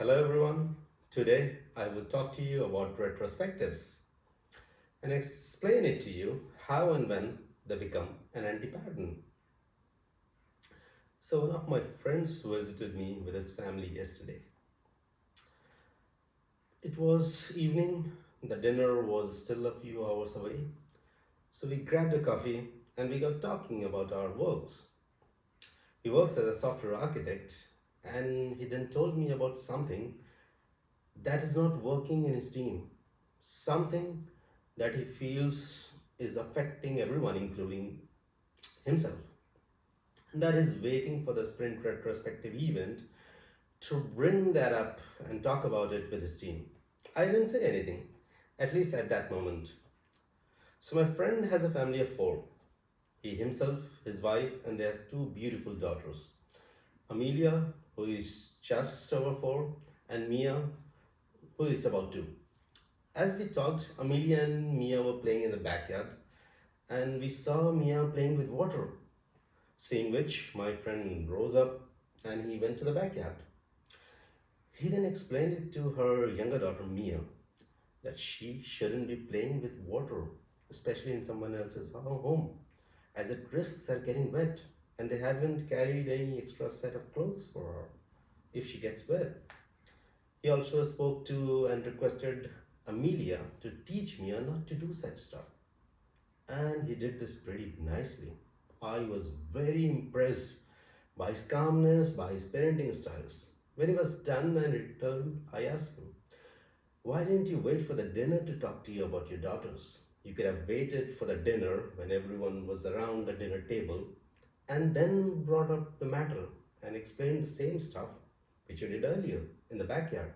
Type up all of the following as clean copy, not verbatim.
Hello everyone. Today I will talk to you about retrospectives and explain it to you how and when they become an anti-pattern. So one of my friends visited me with his family yesterday. It was evening, the dinner was still a few hours away. So we grabbed a coffee and we got talking about our works. He works as a software architect and he then told me about something that is not working in his team, something that he feels is affecting everyone, including himself. And that is waiting for the sprint retrospective event to bring that up and talk about it with his team. I didn't say anything, at least at that moment. So, my friend has a family of four, he himself, his wife, and their two beautiful daughters, Amelia, who is just over four, and Mia, who is about two. As we talked, Amelia and Mia were playing in the backyard, and we saw Mia playing with water. Seeing which, my friend rose up and he went to the backyard. He then explained it to her younger daughter Mia that she shouldn't be playing with water, especially in someone else's home, as it risks her getting wet, and they haven't carried any extra set of clothes for her if she gets wet. He also spoke to and requested Amelia to teach Mia not to do such stuff. And he did this pretty nicely. I was very impressed by his calmness, by his parenting styles. When he was done and returned, I asked him, why didn't you wait for the dinner to talk to you about your daughters? You could have waited for the dinner when everyone was around the dinner table and then brought up the matter and explained the same stuff which you did earlier in the backyard.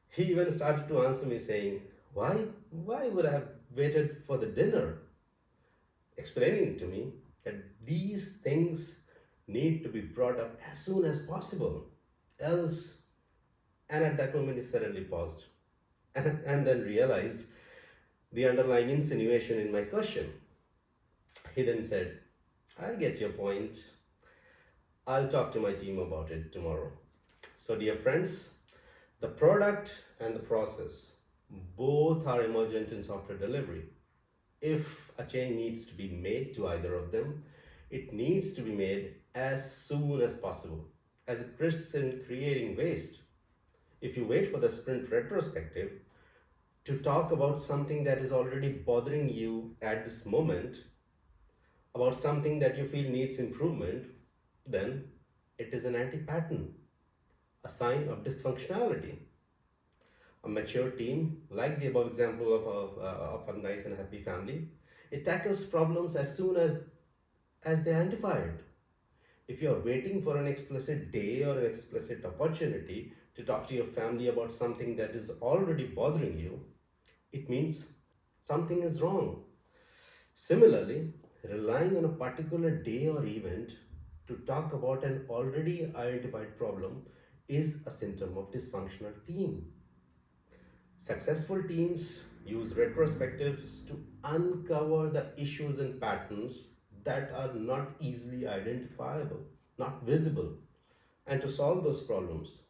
He even started to answer me saying, why? Why would I have waited for the dinner? Explaining to me that these things need to be brought up as soon as possible. Else, and at that moment, he suddenly paused and then realized the underlying insinuation in my question. He then said, I get your point. I'll talk to my team about it tomorrow. So, dear friends, the product and the process both are emergent in software delivery. If a change needs to be made to either of them, it needs to be made as soon as possible, as it risks in creating waste. If you wait for the sprint retrospective to talk about something that is already bothering you at this moment, about something that you feel needs improvement, then it is an anti pattern, a sign of dysfunctionality. A mature team, like the above example of a nice and happy family, it tackles problems as soon as they identify it. If you are waiting for an explicit day or an explicit opportunity to talk to your family about something that is already bothering you, it means something is wrong. Similarly, relying on a particular day or event to talk about an already identified problem is a symptom of dysfunctional team. Successful teams use retrospectives to uncover the issues and patterns that are not easily identifiable, not visible, and to solve those problems.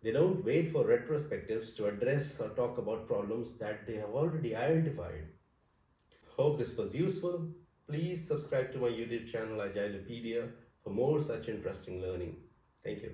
They don't wait for retrospectives to address or talk about problems that they have already identified. Hope this was useful. Please subscribe to my YouTube channel Agilepedia for more such interesting learning. Thank you.